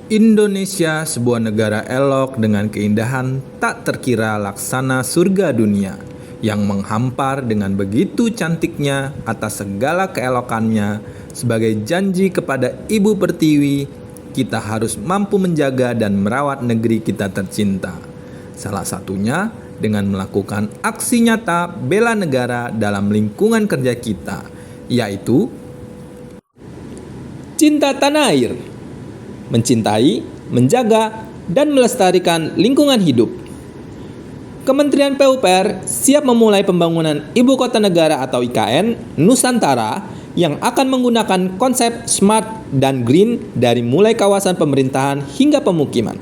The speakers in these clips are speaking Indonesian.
Indonesia, sebuah negara elok dengan keindahan tak terkira laksana surga dunia, yang menghampar dengan begitu cantiknya atas segala keelokannya. Sebagai janji kepada Ibu Pertiwi, kita harus mampu menjaga dan merawat negeri kita tercinta. Salah satunya dengan melakukan aksi nyata bela negara dalam lingkungan kerja kita, yaitu cinta tanah air, mencintai, menjaga, dan melestarikan lingkungan hidup. Kementerian PUPR siap memulai pembangunan Ibu Kota Negara atau IKN Nusantara yang akan menggunakan konsep smart dan green dari mulai kawasan pemerintahan hingga pemukiman.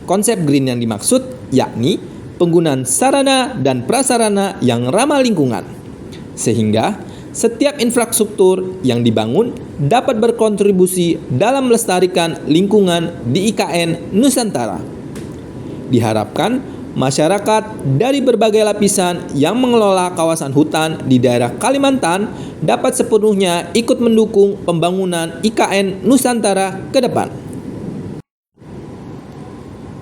Konsep green yang dimaksud yakni penggunaan sarana dan prasarana yang ramah lingkungan, sehingga setiap infrastruktur yang dibangun dapat berkontribusi dalam melestarikan lingkungan di IKN Nusantara. Diharapkan masyarakat dari berbagai lapisan yang mengelola kawasan hutan di daerah Kalimantan dapat sepenuhnya ikut mendukung pembangunan IKN Nusantara ke depan.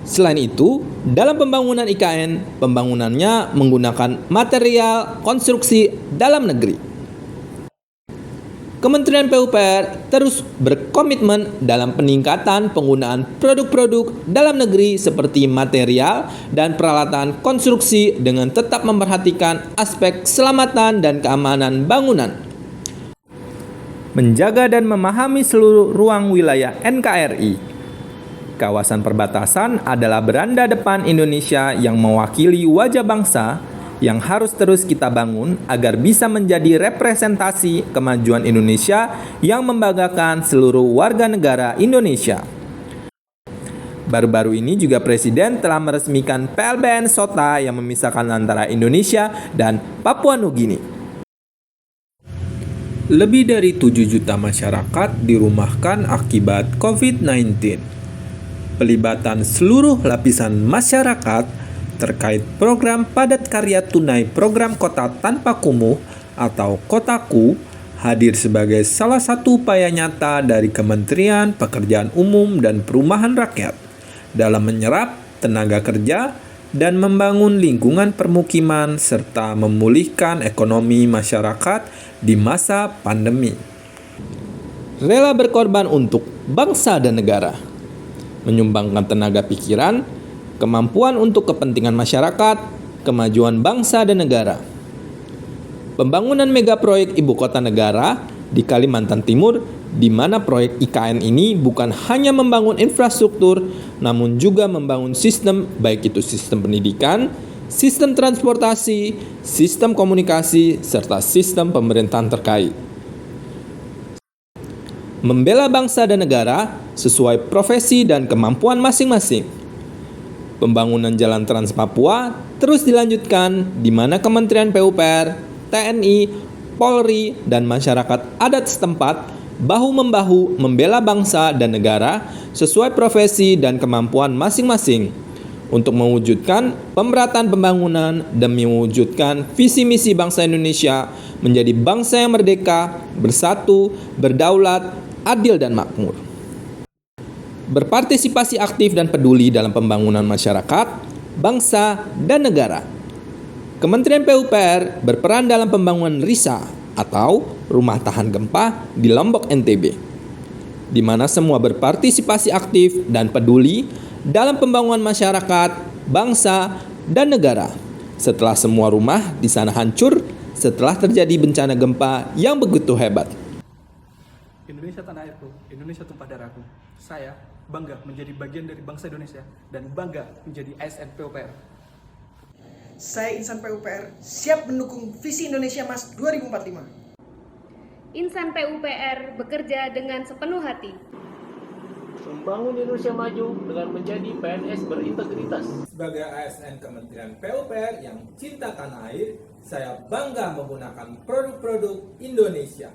Selain itu, dalam pembangunan IKN, pembangunannya menggunakan material konstruksi dalam negeri. Kementerian PUPR terus berkomitmen dalam peningkatan penggunaan produk-produk dalam negeri seperti material dan peralatan konstruksi dengan tetap memperhatikan aspek keselamatan dan keamanan bangunan. Menjaga dan memahami seluruh ruang wilayah NKRI. Kawasan perbatasan adalah beranda depan Indonesia yang mewakili wajah bangsa yang harus terus kita bangun agar bisa menjadi representasi kemajuan Indonesia yang membanggakan seluruh warga negara Indonesia. Baru-baru ini juga Presiden telah meresmikan PLBN SOTA yang memisahkan antara Indonesia dan Papua Nugini. Lebih dari 7 juta masyarakat dirumahkan akibat COVID-19. Pelibatan seluruh lapisan masyarakat terkait program padat karya tunai program Kota Tanpa Kumuh atau Kotaku hadir sebagai salah satu upaya nyata dari Kementerian Pekerjaan Umum dan Perumahan Rakyat dalam menyerap tenaga kerja dan membangun lingkungan permukiman serta memulihkan ekonomi masyarakat di masa pandemi. Rela berkorban untuk bangsa dan negara, menyumbangkan tenaga pikiran, kemampuan untuk kepentingan masyarakat, kemajuan bangsa dan negara. Pembangunan mega proyek Ibu Kota Negara di Kalimantan Timur, di mana proyek IKN ini bukan hanya membangun infrastruktur, namun juga membangun sistem, baik itu sistem pendidikan, sistem transportasi, sistem komunikasi, serta sistem pemerintahan terkait. Membela bangsa dan negara sesuai profesi dan kemampuan masing-masing. Pembangunan Jalan Trans Papua terus dilanjutkan di mana Kementerian PUPR, TNI, Polri, dan masyarakat adat setempat bahu-membahu membela bangsa dan negara sesuai profesi dan kemampuan masing-masing untuk mewujudkan pemerataan pembangunan demi mewujudkan visi misi bangsa Indonesia menjadi bangsa yang merdeka, bersatu, berdaulat, adil, dan makmur. Berpartisipasi aktif dan peduli dalam pembangunan masyarakat, bangsa, dan negara. Kementerian PUPR berperan dalam pembangunan RISA atau Rumah Tahan Gempa di Lombok NTB, di mana semua berpartisipasi aktif dan peduli dalam pembangunan masyarakat, bangsa, dan negara. Setelah semua rumah di sana hancur setelah terjadi bencana gempa yang begitu hebat. Indonesia tanah airku, Indonesia tumpah darahku. Saya bangga menjadi bagian dari bangsa Indonesia dan bangga menjadi ASN PUPR. Saya insan PUPR siap mendukung visi Indonesia Mas 2045. Insan PUPR bekerja dengan sepenuh hati. Membangun Indonesia maju dengan menjadi PNS berintegritas. Sebagai ASN Kementerian PUPR yang cinta tanah air, saya bangga menggunakan produk-produk Indonesia.